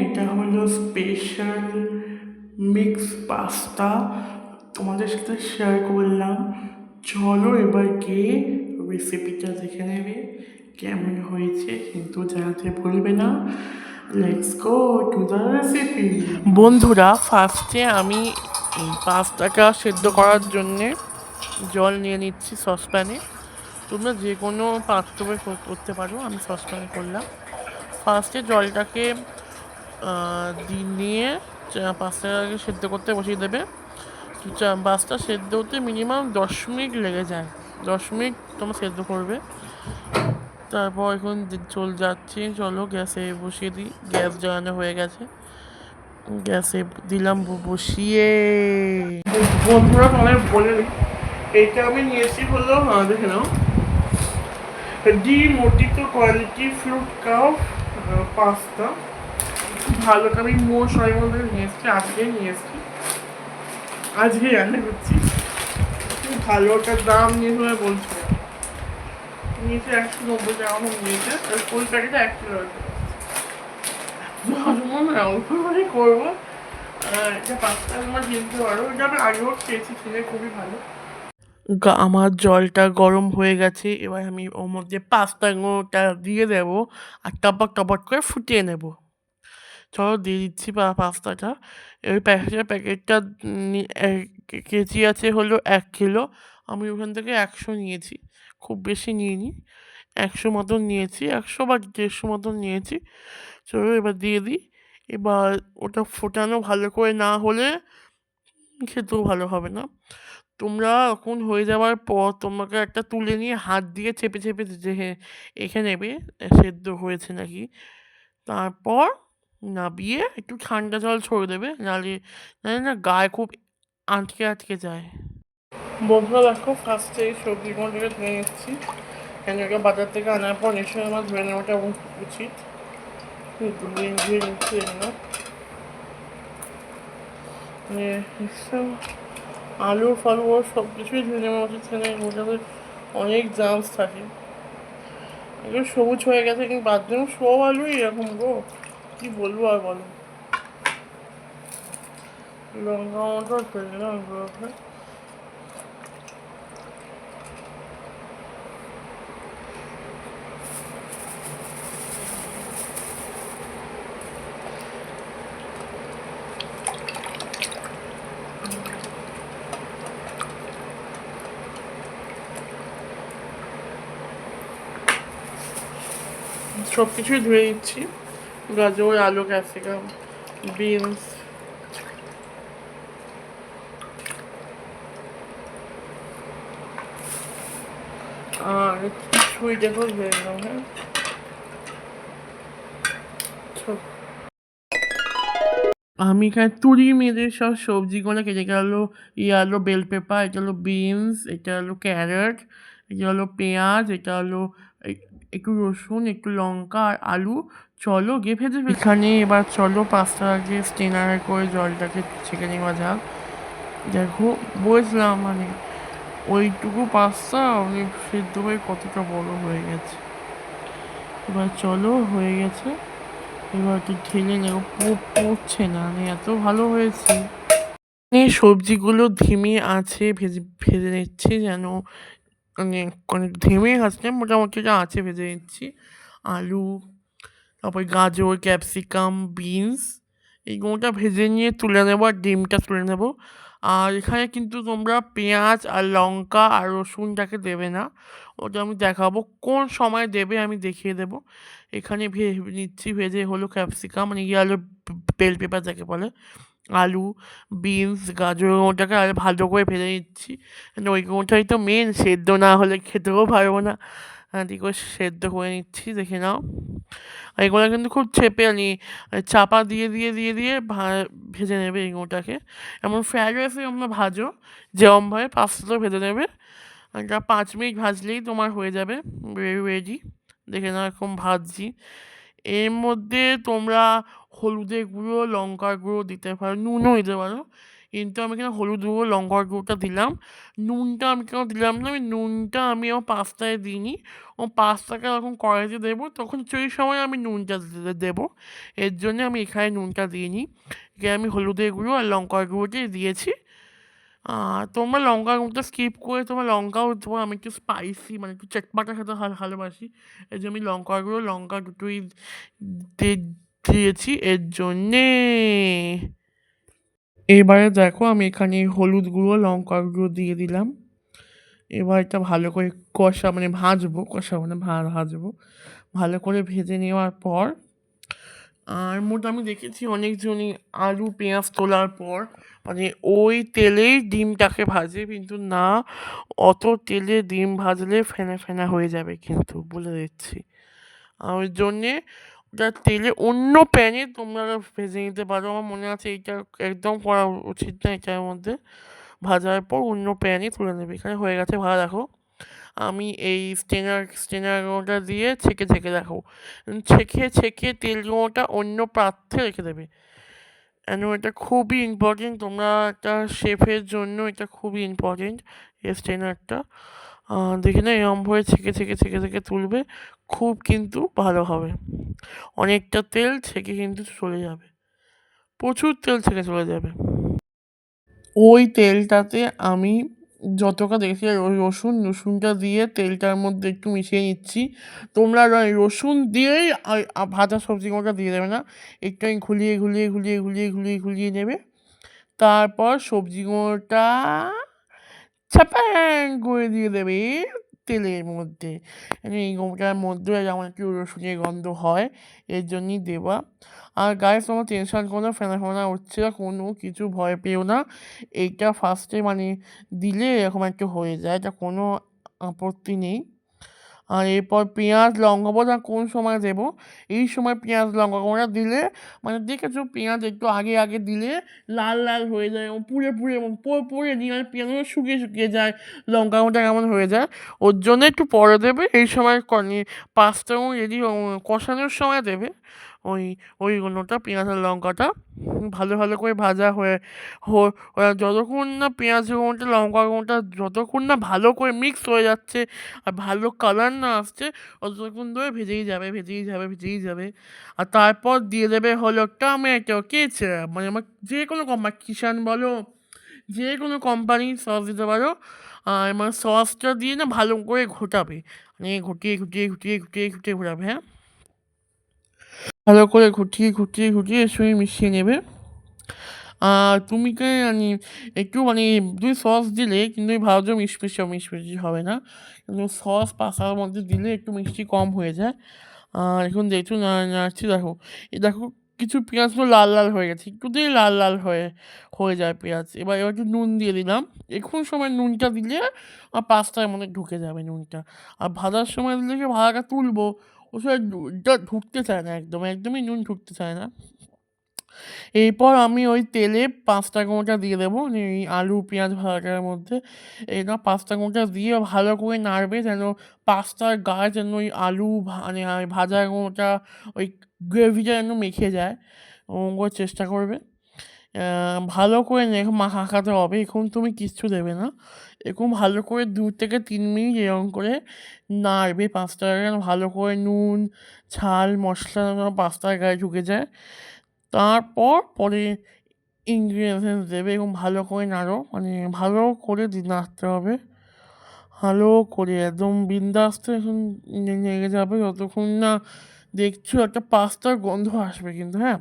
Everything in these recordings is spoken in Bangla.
এটা হলো স্পেশাল মিক্স পাস্তা, তোমাদের সাথে শেয়ার করলাম। চলো এবার গিয়ে রেসিপিটা দেখে নেবে কেমন হয়েছে, কিন্তু জানাতে ভুলবে না। Let's go to the recipe. বন্ধুরা, ফার্স্টে আমি পাস্তাটা সেদ্ধ করার জন্যে জল নিয়ে নিচ্ছি সসপ্যানে। তোমরা যে কোনো পাত্রে করতে পারো, আমি সসপ্যানে করলাম। ফার্স্টে জলটাকে নিয়ে পাস্তাটাকে সেদ্ধ করতে বসিয়ে দেবে। পাস্তা সেদ্ধ হতে মিনিমাম 10 মিনিট লেগে যায়। 10 মিনিট তোমরা সেদ্ধ করবে। তারপর এখন যাচ্ছি, চলো গ্যাসে বসিয়ে দিই। গ্যাস জ্বালানো হয়ে গেছে, গ্যাসে দিলাম বসিয়ে। বন্ধুরা তোমাদের বলে দিই, এইটা আমি নিয়েছি হলো, দেখে নাও, ডিমোটিতো কোয়ালিটি ফ্রুট কাপ পাস্তা। ভালো আমি সময় মধ্যে নিয়ে এসেছি, আজকে রান্না করছি। খুব ভালো ওটার দাম নিয়ে তোমায় বলছি, নিয়েছে 190 টাকা মতো নিয়েছে। আর ফুল প্যাকেটে 1 কিলো অল্প করে করবো। এটা পাস্তা তোমার কিনতে পারো, এটা আমি আগেও খেয়েছি, খেলে খুবই ভালো। আমার জলটা গরম হয়ে গেছে, এবার আমি ওর মধ্যে পাস্তাগুলোটা দিয়ে দেবো আর টপক টপক করে ফুটিয়ে নেব। চলো দিয়ে দিচ্ছি পাস্তাটা। এবার প্যাকেটটা কেজি আছে হলো 1 কিলো। আমি ওখান থেকে 100 নিয়েছি, খুব বেশি নিইনি, 100 মতন নিয়েছি, 100 বা 150 মতন নিয়েছি। চলো এবার দিয়ে দিই। এবার ওটা ফোটানো ভালো করে না হলে খেতেও ভালো হবে না। তোমরা এখন হয়ে যাওয়ার পর তোমাকে একটা তুলে নিয়ে হাত দিয়ে চেপে চেপে এঁকে নেবে সেদ্ধ হয়েছে নাকি। তারপর নাবিয়ে একটু ঠান্ডা জল ছড়ে দেবে, নাহলে না গায়ে খুব আটকে আটকে যায়। বন্ধুরা দেখো, ফার্স্টে এই সবজিগুলোকে ধুয়ে নিচ্ছি, কেন এটা বাজার থেকে আনার পর নিশ্চয়ই আমার ধুয়ে নেওয়াটা উচিত। ধুয়ে নিচ্ছি এগুলো। আলু ফালু সব কিছুই ধুয়ে নেওয়া উচিত, কেন ওটাতে অনেক জার্মস থাকে। এগুলো সবুজ হয়ে গেছে, কিন্তু বাদ দিন সব আলুই এরকম গো, কি বলবো আর বলো। লঙ্কা মতো ফেলে দিলাম এগুলোকে। সব কিছুই ধুয়ে দিচ্ছি, গাজর, আলু, ক্যাপসিকাম, বিনস। আর কিছুই দেখো ধুয়ে দিলাম। হ্যাঁ, আমি এখানে তুরি মেরে সব সবজিগুলো কেটে গেল। হলো বেল পেপার, এটা হলো বিনস, এটা হলো ক্যারট, এটা হলো পেঁয়াজ, এটা হলো একটু রসুন, একটু লঙ্কা আর আলু। চলো গিয়ে ভেজে এখানে। এবার চলো পাস্তাটাকে স্টেনারে করে জলটাকে ছেঁকে নেওয়া যাক। দেখো, বুঝলাম মানে ওইটুকু পাস্তা অনেক সেদ্ধ হয়ে কতটা বড় হয়ে গেছে। এবার চলো, হয়ে গেছে। এবার একটু ঢেলে নেবো, পড়ছে না, মানে এত ভালো হয়েছে। সবজিগুলো ধিমে আছে ভেজে ভেজে নিচ্ছি, যেন মানে অনেক ধিমে আছে, মোটামুটি আছে ভেজে নিচ্ছি। আলু, তারপরে গাজর, ক্যাপসিকাম, বিনস, এইগুলোটা ভেজে নিয়ে তুলে নেবো, আর ডিমটা তুলে নেবো। আর এখানে কিন্তু তোমরা পেঁয়াজ আর লঙ্কা আর রসুনটাকে দেবে না, ওটা আমি দেখাবো কোন সময় দেবে, আমি দেখিয়ে দেবো। এখানে নিচ্ছি ভেজে হলো ক্যাপসিকাম, মানে আলু বেল পেপার যাকে বলে, আলু, বিনস, গাজর, ওটাকে আর ভালো করে ভেজে নিচ্ছি। ওইটাই তো মেন, সেদ্ধ না হলে খেতেও পারবো না। ঠিক করে সেদ্ধ করে নিচ্ছি, দেখে নাও। এগুলো কিন্তু খুব চেপে চাপা দিয়ে দিয়ে দিয়ে দিয়ে ভেজে নেবে এগুলোটাকে। এমন ফ্রাইড রাইসে তোমরা ভাজো যেরমভাবে পাস্তাটা ভেজে নেবে, এটা 5 মিনিট ভাজলেই তোমার হয়ে যাবে রেডি। দেখে নাও এরকম ভাজছি। এর মধ্যে তোমরা হলুদের গুঁড়ো, লঙ্কার গুঁড়ো দিতে পারো, নুনও দিতে পারো, কিন্তু আমি এখানে হলুদ গুঁড়ো, লঙ্কার গুঁড়োটা দিলাম। নুনটা আমি কেন দিলাম না, নুনটা আমি আমার পাস্তায় দিইনি। ও পাস্তাটা যখন কড়াইতে দেবো তখন সেই সময় আমি নুনটা দেবো। এর জন্য আমি এখানে নুনটা দিইনি। এখানে আমি হলুদের গুঁড়ো আর লঙ্কার গুঁড়োটাই দিয়েছি। তোমরা লঙ্কা গুঁড়োটা স্কিপ করে তোমরা লঙ্কাও দিতে পারো। আমি একটু স্পাইসি মানে একটু চটপাটা খেতে ভালোবাসি। এই জন্য আমি লঙ্কার গুঁড়ো, লঙ্কা দুটোই দিয়েছি এর জন্যে। এবারে দেখো আমি এখানে হলুদ গুঁড়ো, লঙ্কার গুঁড়ো দিয়ে দিলাম। এবার এটা ভালো করে কষাবো না ভাজবো। ভালো করে ভেজে নেওয়ার পর আর আমি দেখেছি অনেকজনই আলু পেঁয়াজ তোলার পর মানে ওই তেলেই ডিমটাকে ভাজে, কিন্তু না, অত তেলে ডিম ভাজলে ফেনা ফেনা হয়ে যাবে কিন্তু, বলে দিচ্ছি। ওই জন্যে ওটা তেলে অন্য প্যানে তোমরা ভেজে নিতে পারো। আমার মনে আছে এইটা একদম করা উচিত না, এটার মধ্যে ভাজার পর অন্য প্যানে তুলে নেবে। এখানে হয়ে গেছে ভাজা, দেখো আমি এই স্টেনারটা দিয়ে ছেঁকে দেখো, ছেঁকে তেলগুলোটা অন্য পাত্রে রেখে দেবে। কেন এটা খুবই ইম্পর্টেন্ট, তোমরা একটা শেফের জন্য এটা খুবই ইম্পর্টেন্ট এই স্টেনারটা। দেখে না এরমভাবে ছেঁকে তুলবে, খুব কিন্তু ভালো হবে। অনেকটা তেল ছেঁকে কিন্তু চলে যাবে, প্রচুর তেল ছেঁকে চলে যাবে। ওই তেলটাতে আমি যতটা দেখি রসুনটা দিয়ে তেলটার মধ্যে একটু মিশিয়ে নিচ্ছি। তোমরা রসুন দিয়েই ভাজা সবজিগুলোটা দিয়ে দেবে না, একটু ঘুলিয়ে নেবে। তারপর সবজিগুলোটা ছাপাং করে দিয়ে দেবে তেলের মধ্যে। এইটার মধ্যে যেমন একটু রসুনের গন্ধ হয়, এর জন্যই দেওয়া। আর গায়ে তোমার টেনশন কোনো ফেনা হচ্ছে না, কোনো কিছু ভয় পেও না। এইটা ফার্স্টে মানে দিলে এরকম একটা হয়ে যায়, এটা কোনো আপত্তি নেই। আর এরপর পেঁয়াজ লঙ্কা বোধ কোন সময় দেবো, এই সময় পেঁয়াজ লঙ্কা কোঁড়া দিলে মানে দেখেছো পেঁয়াজ একটু আগে দিলে লাল হয়ে যায় এবং পুড়ে দিয়ে মানে পেঁয়াজগুলো শুকিয়ে যায়, লঙ্কা গুঁড়োটা কেমন হয়ে যায়। ওর জন্য একটু পরে দেবে, এই সময় পাঁচটাও রেডি কষানোর সময় দেবে ওইগুলোটা পেঁয়াজ আর লঙ্কাটা ভালো করে ভাজা যতক্ষণ না পেঁয়াজ গুঁড়োটা লঙ্কা গুঁড়োটা যতক্ষণ না ভালো করে মিক্স হয়ে যাচ্ছে আর ভালো কালার না আসছে, ততক্ষণ ধরে ভেজেই যাবে। আর তারপর দিয়ে দেবে হলো টমেটো কেচাপ, মানে আমার যে কোনো কোম্পানি, কিষান বলো, যে কোনো কোম্পানির সস দিতে পারো। আর মানে সসটা দিয়ে না ভালো করে ঘোটাবে, মানে ঘুটিয়ে ঘোরাবে, হ্যাঁ, ভালো করে ঘুটিয়ে এর সঙ্গে মিশিয়ে নেবে। তুমি একটু মানে তুমি সস দিলে কিন্তু ভালো মিশমিশি হবে না, কিন্তু সস পাস্তার মধ্যে দিলে একটু মিষ্টি কম হয়ে যায়। আর এখন দেখছো নাড়ছি, দেখো দেখো কিছু পেঁয়াজগুলো লাল হয়ে গেছে, একটু দিয়ে লাল হয়ে যায় পেঁয়াজ। এবার একটু নুন দিয়ে দিলাম, এখন সময় নুনটা দিলে আর পাস্তার মধ্যে ঢুকে যাবে নুনটা। আর ভাজার সময় দিলে ভাজাটা তুলবো, ও সময় ঢুকতে চায় না, একদমই নুন ঢুকতে চায় না। এরপর আমি ওই তেলে পাঁচটা কোঁটা দিয়ে দেবো, মানে এই আলু পেঁয়াজ ভাজাটার মধ্যে। এটা পাঁচটা কোঁটা দিয়ে ভালো করে নাড়বে, যেন পাস্তার গায়ে যেন ওই আলু মানে ভাজা কোঁটা ওই গ্রেভিটা যেন মেখে যায়, ওরকম করে চেষ্টা করবে। ভালো করে মাখাতে হবে, এখন তুমি কিচ্ছু দেবে না, এখন ভালো করে 2 থেকে 3 মিনিট এরকম করে নাড়বে পাস্তাটা, যেন ভালো করে নুন ঝাল মশলা যেন পাস্তার গায়ে ঢুকে যায়। তারপর পরে ইনগ্রিডিয়েন্টস দেবে এবং ভালো করে নাড়ো, মানে ভালো করে নাড়তে হবে, ভালো করে একদম বিন্দাস্তে এখন নেড়ে যাবে যতক্ষণ না দেখছো একটা পাস্তার গন্ধ আসবে কিন্তু, হ্যাঁ।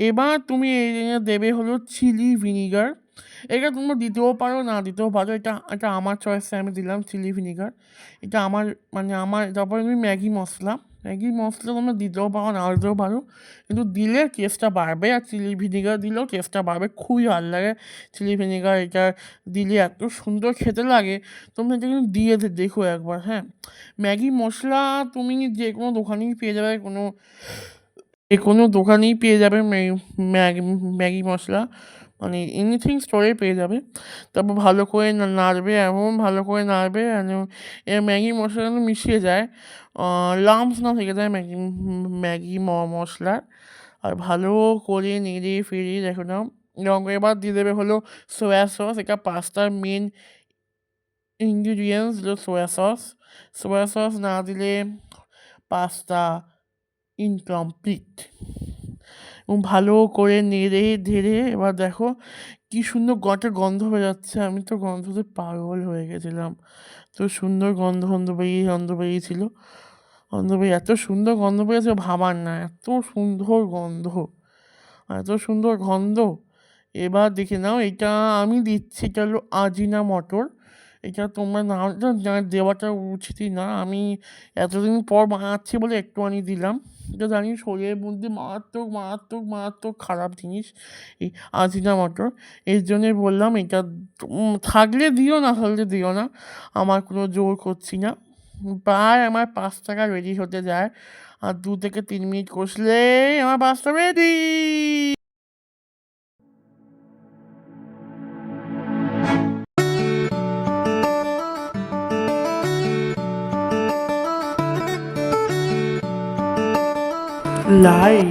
এবার তুমি এই দেবে হলো চিলি ভিনিগার। এটা তোমরা দিতেও পারো না দিতেও পারো, এটা এটা আমার চয়েসে আমি দিলাম চিলি ভিনিগার। এটা আমার তারপরে তুমি ম্যাগি মশলা তোমরা দিতেও পারো না দিতেও পারো, কিন্তু দিলে টেস্টটা বাড়বে। আর চিলি ভিনিগার দিলেও টেস্টটা বাড়বে, খুবই ভালো লাগে চিলি ভিনিগার। এটা দিলে এত সুন্দর খেতে লাগে, তোমরা এটা কিন্তু দিয়ে দেখো একবার, হ্যাঁ। ম্যাগি মশলা তুমি যে কোনো দোকানেই পেয়ে যাবে, কোনো দোকানেই পেয়ে যাবে ম্যাগি মশলা, মানে এনিথিং স্টোরে পেয়ে যাবে। তারপর ভালো করে নাড়বে, এমন ভালো করে নাড়বে যেন ম্যাগি মশলা যেন মিশিয়ে যায়, লাম্পস না থেকে যায় ম্যাগি মশলার। আর ভালো করে নেড়ে ফিরিয়ে দেখো না এবং এবার দিয়ে দেবে হলো সোয়া সস। এটা পাস্তার মেন ইনগ্রিডিয়েন্টস হলো সোয়া সস। সোয়া সস না দিলে পাস্তা ইনকমপ্লিট। এবং ভালো করে নেড়ে ঢেড়ে এবার দেখো কি সুন্দর গন্ধ বেরোচ্ছে। আমি তো গন্ধতে পাগল হয়ে গেছিলাম। তো সুন্দর গন্ধ বেরিয়েছিল। এত সুন্দর গন্ধ বেরিয়েছে ভাবার না, এত সুন্দর গন্ধ, এত সুন্দর গন্ধ। এবার দেখে নাও, এটা আমি দিচ্ছি, এটা হলো আজিনা মটর। এটা তোমরা না দেওয়াটা উচিতই না, আমি এতদিন পর বানাচ্ছি বলে একটুখানি দিলাম। এটা জানি শরীরের মধ্যে মারাত্মক মারাত্মক মারাত্মক খারাপ জিনিস এই আজিনা মটর। এর জন্যে বললাম এটা থাকলে দিও, না থাকলে দিও না, আমার কোনো জোর করছি না। প্রায় আমার পাস্তাটা রেডি হতে যায়, আর 2 থেকে 3 মিনিট কষলেই আমার pasta ready. Like,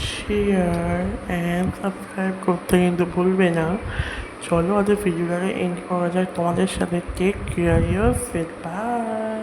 share and subscribe করতে কিন্তু ভুলবে না। চলো আজ ভিডিওটাকে এন্ড করা যায় তোমাদের সাথে। Take care, yourself, by.